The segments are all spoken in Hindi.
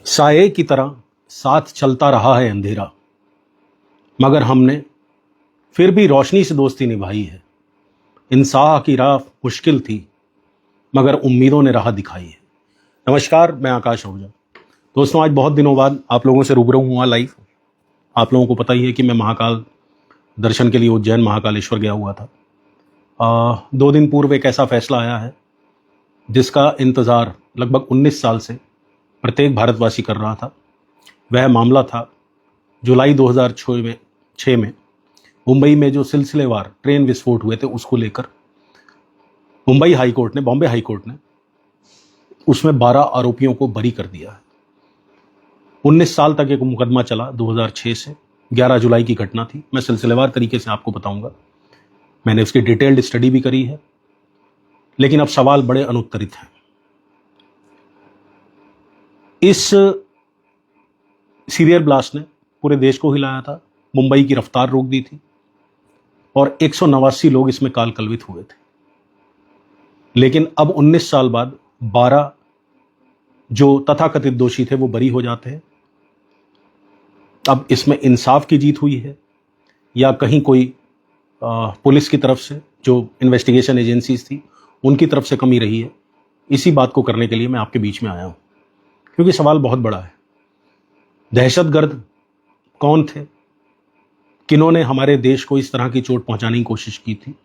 साये की तरह साथ चलता रहा है अंधेरा, मगर हमने फिर भी रोशनी से दोस्ती निभाई है। इंसाफ की राह मुश्किल थी, मगर उम्मीदों ने राह दिखाई है। नमस्कार, मैं आकाश आहूजा। दोस्तों, आज बहुत दिनों बाद आप लोगों से रूबरू हुआ लाइव। आप लोगों को पता ही है कि मैं महाकाल दर्शन के लिए उज्जैन महाकालेश्वर गया हुआ था। 2 दिन पूर्व एक ऐसा फैसला आया है जिसका इंतज़ार लगभग 19 साल से प्रत्येक भारतवासी कर रहा था। वह मामला था जुलाई 2006 में मुंबई में जो सिलसिलेवार ट्रेन विस्फोट हुए थे, उसको लेकर बॉम्बे हाई कोर्ट ने उसमें 12 आरोपियों को बरी कर दिया है। 19 साल तक एक मुकदमा चला 2006 से। 11 जुलाई की घटना थी। मैं सिलसिलेवार तरीके से आपको बताऊंगा। मैंने उसकी डिटेल्ड स्टडी भी करी है, लेकिन अब सवाल बड़े अनुत्तरित हैं। इस सीवियर ब्लास्ट ने पूरे देश को हिलाया था, मुंबई की रफ्तार रोक दी थी और 189 लोग इसमें काल कलवित हुए थे। लेकिन अब 19 साल बाद 12 जो तथाकथित दोषी थे वो बरी हो जाते हैं। अब इसमें इंसाफ की जीत हुई है या कहीं कोई पुलिस की तरफ से, जो इन्वेस्टिगेशन एजेंसीज थी, उनकी तरफ से कमी रही है? इसी बात को करने के लिए मैं आपके बीच में आया हूं, क्योंकि सवाल बहुत बड़ा है। दहशतगर्द कौन थे? किन्होंने हमारे देश को इस तरह की चोट पहुंचाने की कोशिश की थी?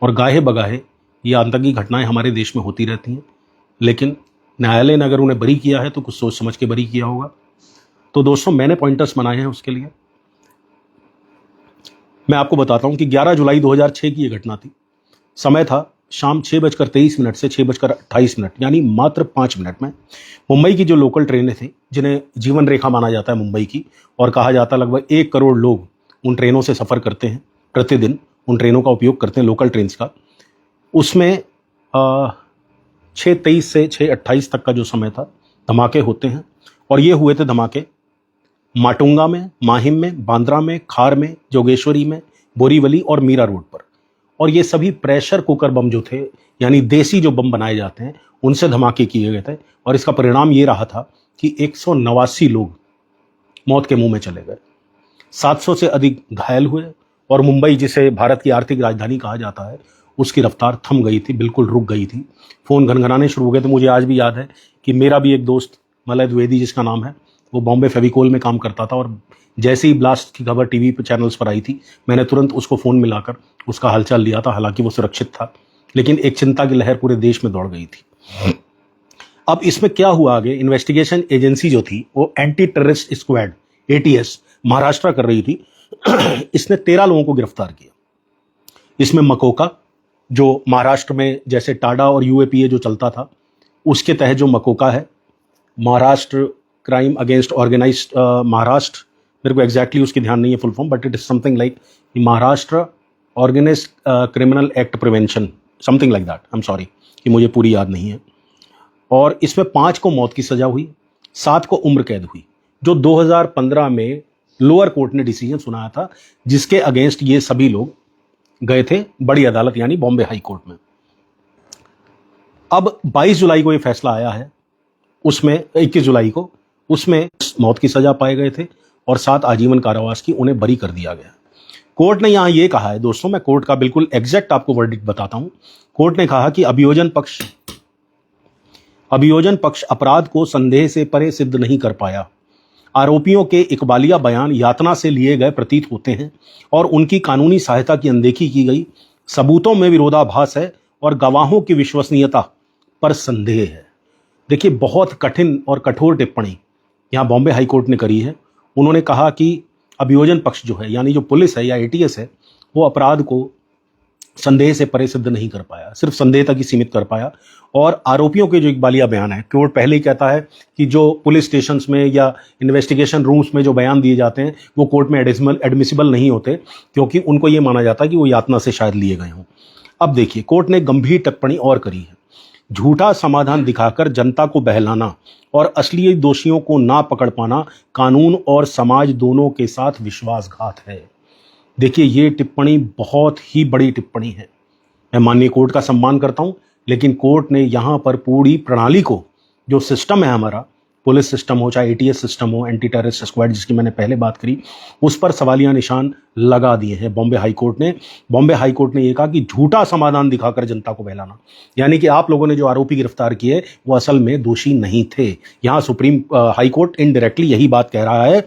और गाहे बगाहे ये आतंकी घटनाएं हमारे देश में होती रहती हैं, लेकिन न्यायालय ने अगर उन्हें बरी किया है तो कुछ सोच समझ के बरी किया होगा। तो दोस्तों, मैंने पॉइंटर्स बनाए हैं उसके लिए। मैं आपको बताता हूं कि 11 जुलाई 2006 की यह घटना थी। समय था शाम 6:23 से 6:28, यानी मात्र 5 मिनट में मुंबई की जो लोकल ट्रेनें थी, जिन्हें जीवन रेखा माना जाता है मुंबई की, और कहा जाता है लगभग 1 करोड़ लोग उन ट्रेनों से सफ़र करते हैं प्रतिदिन, उन ट्रेनों का उपयोग करते हैं, लोकल ट्रेन्स का। उसमें 6:23 से 6:28 तक का जो समय था, धमाके होते हैं। और ये हुए थे धमाके माटुंगा में, माहिम में, बांद्रा में, खार में, जोगेश्वरी में, बोरीवली और मीरा रोड पर। और ये सभी प्रेशर कुकर बम जो थे, यानी देसी जो बम बनाए जाते हैं, उनसे धमाके किए गए थे। और इसका परिणाम ये रहा था कि 189 लोग मौत के मुंह में चले गए, 700 से अधिक घायल हुए। और मुंबई, जिसे भारत की आर्थिक राजधानी कहा जाता है, उसकी रफ्तार थम गई थी, बिल्कुल रुक गई थी। फ़ोन घनघनाने शुरू हो गए थे। मुझे आज भी याद है कि मेरा भी एक दोस्त मलय द्विवेदी, जिसका नाम है, वो बॉम्बे फेविकोल में काम करता था, और जैसे ही ब्लास्ट की खबर टीवी पर चैनल्स पर आई थी, मैंने तुरंत उसको फ़ोन मिलाकर उसका हालचाल लिया था। हालांकि वो सुरक्षित था, लेकिन एक चिंता की लहर पूरे देश में दौड़ गई थी। अब इसमें क्या हुआ आगे? इन्वेस्टिगेशन एजेंसी जो थी, वो anti terrorist squad ATS Maharashtra कर रही थी। इसने 13 लोगों को गिरफ्तार किया। इसमें मकोका, जो महाराष्ट्र में जैसे टाडा और UAPA जो चलता था, उसके तहत जो मकोका है, Maharashtra crime against organised Maharashtra, मेरे को एग्जैक्टली उसकी ध्यान नहीं है full form, but it is something like Maharashtra organised criminal act prevention, something like that. I am sorry कि मुझे पूरी याद नहीं है। और इसमें 5 को मौत की सजा हुई, 7 को उम्र कैद हुई, जो 2015 में लोअर कोर्ट ने डिसीजन सुनाया था, जिसके अगेंस्ट ये सभी लोग गए थे बड़ी अदालत, यानी बॉम्बे हाई कोर्ट में। अब 22 जुलाई को ये फैसला आया है, उसमें 21 जुलाई को उसमें मौत की सजा पाए गए थे और 7 आजीवन कारावास की, उन्हें बरी कर दिया गया। कोर्ट ने यहां ये कहा है, दोस्तों, मैं कोर्ट का बिल्कुल एग्जैक्ट आपको वर्डिक्ट बताता हूं। कोर्ट ने कहा कि अभियोजन पक्ष अपराध को संदेह से परे सिद्ध नहीं कर पाया। आरोपियों के इकबालिया बयान यातना से लिए गए प्रतीत होते हैं और उनकी कानूनी सहायता की अनदेखी की गई। सबूतों में विरोधाभास है और गवाहों की विश्वसनीयता पर संदेह है। देखिए, बहुत कठिन और कठोर टिप्पणी यहाँ बॉम्बे हाई कोर्ट ने करी है। उन्होंने कहा कि अभियोजन पक्ष जो है, यानी जो पुलिस है या ATS है, वो अपराध को संदेह से परे सिद्ध नहीं कर पाया, सिर्फ संदेह तक ही सीमित कर पाया। और आरोपियों के जो इकबालिया बयान है, कोर्ट पहले ही कहता है कि जो पुलिस स्टेशंस में या इन्वेस्टिगेशन रूम्स में जो बयान दिए जाते हैं, वो कोर्ट में एडमिसिबल नहीं होते, क्योंकि उनको ये माना जाता है कि वो यातना से शायद लिए गए हों। अब देखिए, कोर्ट ने गंभीर टिप्पणी और करी है। झूठा समाधान दिखाकर जनता को बहलाना और असली दोषियों को ना पकड़ पाना कानून और समाज दोनों के साथ विश्वासघात है। देखिए, ये टिप्पणी बहुत ही बड़ी टिप्पणी है। मैं माननीय कोर्ट का सम्मान करता हूं, लेकिन कोर्ट ने यहां पर पूरी प्रणाली को, जो सिस्टम है हमारा, पुलिस सिस्टम हो, चाहे एटीएस सिस्टम हो, एंटी टेररिस्ट स्क्वाड जिसकी मैंने पहले बात करी, उस पर सवालिया निशान लगा दिए हैं बॉम्बे हाईकोर्ट ने। बॉम्बे हाईकोर्ट ने यह कहा कि झूठा समाधान दिखाकर जनता को बहलाना, यानी कि आप लोगों ने जो आरोपी गिरफ्तार किए वो असल में दोषी नहीं थे। यहां सुप्रीम हाईकोर्ट इनडायरेक्टली यही बात कह रहा है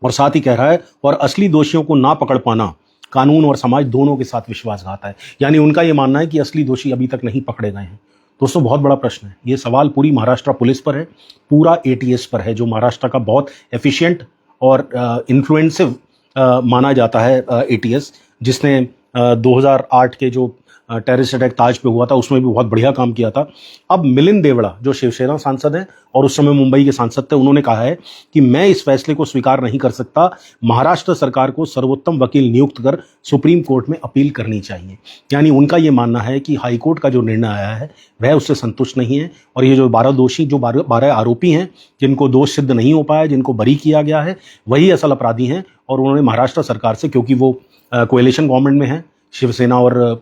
और साथ ही कह रहा है और असली दोषियों को ना पकड़ पाना कानून और समाज दोनों के साथ विश्वासघात है। यानी उनका यह मानना है कि असली दोषी अभी तक नहीं पकड़े गए हैं। दोस्तों बहुत बड़ा प्रश्न है, ये सवाल पूरी महाराष्ट्र पुलिस पर है, पूरा एटीएस पर है, जो महाराष्ट्र का बहुत एफिशिएंट और इन्फ्लुएंसिव माना जाता है एटीएस, जिसने 2008 के जो टेररिस्ट अटैक ताज पे हुआ था उसमें भी बहुत बढ़िया काम किया था। अब मिलिंद देवड़ा जो शिवसेना सांसद हैं और उस समय मुंबई के सांसद थे, उन्होंने कहा है कि मैं इस फैसले को स्वीकार नहीं कर सकता, महाराष्ट्र सरकार को सर्वोत्तम वकील नियुक्त कर सुप्रीम कोर्ट में अपील करनी चाहिए। यानी उनका यह मानना है कि हाईकोर्ट का जो निर्णय आया है वह उससे संतुष्ट नहीं है और ये जो 12 दोषी, जो 12 आरोपी हैं जिनको दोष सिद्ध नहीं हो पाया, जिनको बरी किया गया है, वही असल अपराधी हैं। और उन्होंने महाराष्ट्र सरकार से, क्योंकि वो कोएलिशन गवर्नमेंट में है, शिवसेना और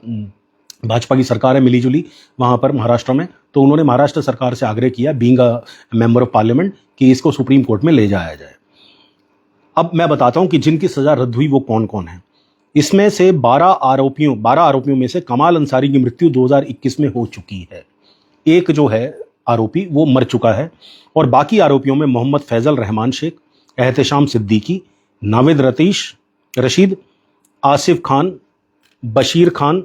भाजपा की सरकार है मिलीजुली वहां पर महाराष्ट्र में, तो उन्होंने महाराष्ट्र सरकार से आग्रह किया being a member of parliament कि इसको सुप्रीम कोर्ट में ले जाया जाए। अब मैं बताता हूं कि जिनकी सजा रद्द हुई वो कौन कौन है। इसमें से 12 आरोपियों में से कमाल अंसारी की मृत्यु 2021 में हो चुकी है। एक जो है आरोपी वो मर चुका है और बाकी आरोपियों में मोहम्मद फैजल रहमान शेख, एहतेशाम सिद्दीकी, नाविद रशीद, आसिफ खान, बशीर खान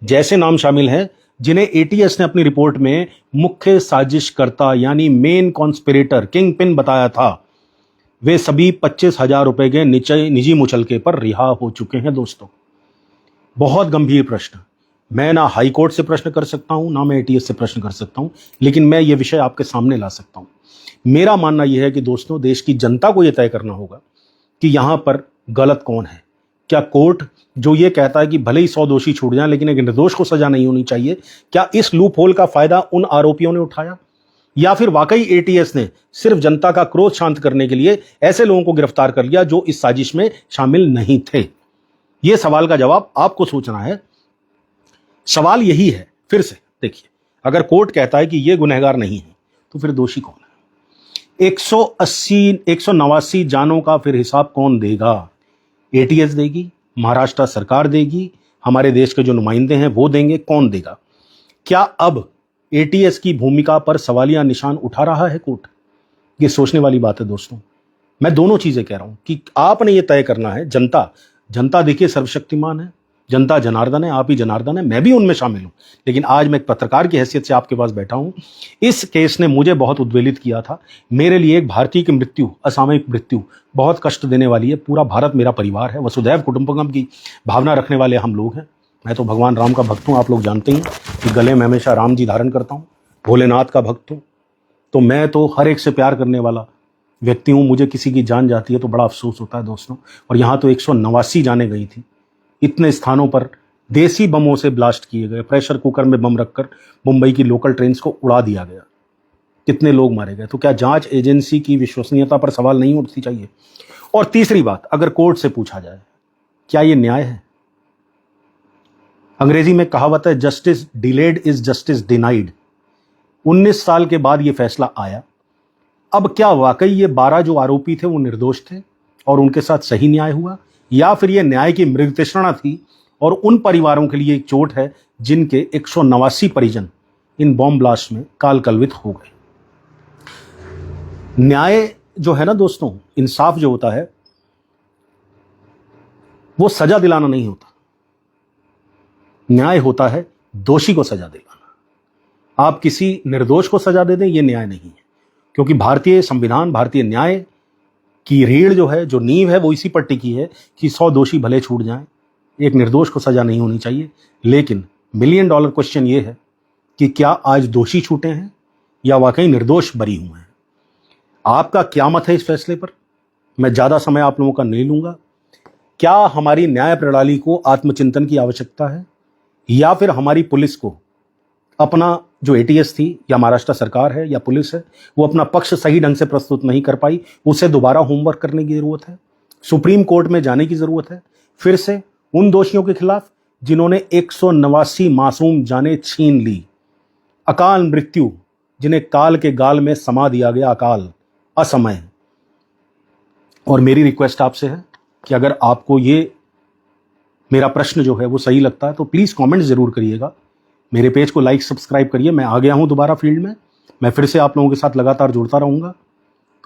जैसे नाम शामिल हैं, जिन्हें एटीएस ने अपनी रिपोर्ट में मुख्य साजिशकर्ता यानी मेन कॉन्स्पिरेटर, किंग पिन बताया था। वे सभी 25,000 रुपए के निजी मुचलके पर रिहा हो चुके हैं। दोस्तों बहुत गंभीर प्रश्न, मैं ना हाई कोर्ट से प्रश्न कर सकता हूं, ना मैं एटीएस से प्रश्न कर सकता हूं, लेकिन मैं ये विषय आपके सामने ला सकता हूं। मेरा मानना यह है कि दोस्तों देश की जनता को यह तय करना होगा कि यहां पर गलत कौन है। क्या कोर्ट जो ये कहता है कि भले ही 100 दोषी छूट जाएं लेकिन एक निर्दोष को सजा नहीं होनी चाहिए, क्या इस लूप होल का फायदा उन आरोपियों ने उठाया, या फिर वाकई एटीएस ने सिर्फ जनता का क्रोध शांत करने के लिए ऐसे लोगों को गिरफ्तार कर लिया जो इस साजिश में शामिल नहीं थे? यह सवाल का जवाब आपको सोचना है। सवाल यही है, फिर से देखिए, अगर कोर्ट कहता है कि यह गुनहगार नहीं है तो फिर दोषी कौन है? 189 जानों का फिर हिसाब कौन देगा? एटीएस देगी, महाराष्ट्र सरकार देगी, हमारे देश के जो नुमाइंदे हैं वो देंगे, कौन देगा? क्या अब एटीएस की भूमिका पर सवालिया निशान उठा रहा है कोर्ट? ये सोचने वाली बात है दोस्तों। मैं दोनों चीजें कह रहा हूं कि आपने ये तय करना है। जनता देखिए सर्वशक्तिमान है, जनता जनार्दन है, आप ही जनार्दन है, मैं भी उनमें शामिल हूं। लेकिन आज मैं एक पत्रकार की हैसियत से आपके पास बैठा हूं। इस केस ने मुझे बहुत उद्वेलित किया था। मेरे लिए एक भारतीय की मृत्यु, असामयिक मृत्यु बहुत कष्ट देने वाली है। पूरा भारत मेरा परिवार है, वसुधैव कुटुंबकम की भावना रखने वाले हम लोग हैं। मैं तो भगवान राम का भक्त हूं, आप लोग जानते हैं कि गले में हमेशा राम जी धारण करता हूं, भोलेनाथ का भक्त हूं। तो मैं तो हर एक से प्यार करने वाला व्यक्ति हूं। मुझे किसी की जान जाती है तो बड़ा अफसोस होता है दोस्तों। और यहाँ तो 189 जाने गई थी। इतने स्थानों पर देसी बमों से ब्लास्ट किए गए, प्रेशर कुकर में बम रखकर मुंबई की लोकल ट्रेन्स को उड़ा दिया गया, कितने लोग मारे गए। तो क्या जांच एजेंसी की विश्वसनीयता पर सवाल नहीं उठती चाहिए? और तीसरी बात, अगर कोर्ट से पूछा जाए क्या यह न्याय है? अंग्रेजी में कहावत है, justice delayed is justice denied. 19 साल के बाद यह फैसला आया। अब क्या वाकई ये 12 जो आरोपी थे वो निर्दोष थे और उनके साथ सही न्याय हुआ, या फिर यह न्याय की मृगतृष्णा थी और उन परिवारों के लिए एक चोट है जिनके 189 परिजन इन बॉम्ब ब्लास्ट में काल कलवित हो गए? न्याय जो है ना दोस्तों, इंसाफ जो होता है वो सजा दिलाना नहीं होता। न्याय होता है दोषी को सजा दिलाना। आप किसी निर्दोष को सजा दे दें, यह न्याय नहीं है। क्योंकि भारतीय संविधान, भारतीय न्याय की रीढ़ जो है, जो नींव है, वो इसी पर टिकी है कि 100 दोषी भले छूट जाएं, एक निर्दोष को सजा नहीं होनी चाहिए। लेकिन $1 मिलियन क्वेश्चन ये है कि क्या आज दोषी छूटे हैं या वाकई निर्दोष बरी हुए हैं? आपका क्या मत है इस फैसले पर? मैं ज्यादा समय आप लोगों का नहीं लूंगा। क्या हमारी न्याय प्रणाली को आत्मचिंतन की आवश्यकता है, या फिर हमारी पुलिस को अपना, जो एटीएस थी या महाराष्ट्र सरकार है या पुलिस है, वो अपना पक्ष सही ढंग से प्रस्तुत नहीं कर पाई, उसे दोबारा होमवर्क करने की जरूरत है, सुप्रीम कोर्ट में जाने की जरूरत है फिर से उन दोषियों के खिलाफ जिन्होंने 189 मासूम जानें छीन ली, अकाल मृत्यु जिन्हें काल के गाल में समा दिया गया अकाल असमय। और मेरी रिक्वेस्ट आपसे है कि अगर आपको ये मेरा प्रश्न जो है वो सही लगता है तो प्लीज़ कमेंट ज़रूर करिएगा। मेरे पेज को लाइक सब्सक्राइब करिए। मैं आ गया हूँ दोबारा फील्ड में, मैं फिर से आप लोगों के साथ लगातार जुड़ता रहूँगा।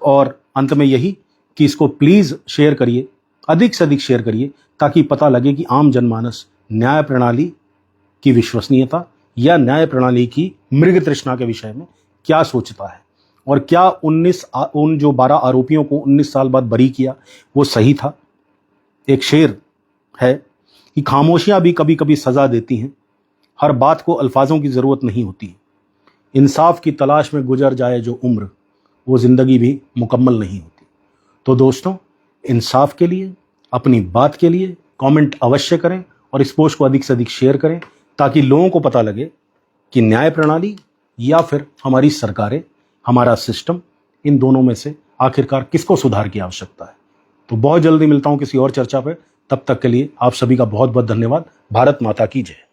और अंत में यही कि इसको प्लीज़ शेयर करिए, अधिक से अधिक शेयर करिए, ताकि पता लगे कि आम जनमानस न्याय प्रणाली की विश्वसनीयता या न्याय प्रणाली की मृग तृष्णा के विषय में क्या सोचता है, और क्या उन जो 12 आरोपियों को 19 साल बाद बरी किया वो सही था। एक शेर है कि खामोशियां भी कभी कभी सजा देती हैं, हर बात को अल्फाजों की ज़रूरत नहीं होती, इंसाफ की तलाश में गुजर जाए जो उम्र, वो ज़िंदगी भी मुकम्मल नहीं होती। तो दोस्तों, इंसाफ के लिए, अपनी बात के लिए कमेंट अवश्य करें और इस पोस्ट को अधिक से अधिक शेयर करें, ताकि लोगों को पता लगे कि न्याय प्रणाली या फिर हमारी सरकारें, हमारा सिस्टम, इन दोनों में से आखिरकार किसको सुधार की आवश्यकता है। तो बहुत जल्दी मिलता हूं किसी और चर्चा पर। तब तक के लिए आप सभी का बहुत बहुत धन्यवाद। भारत माता की जय।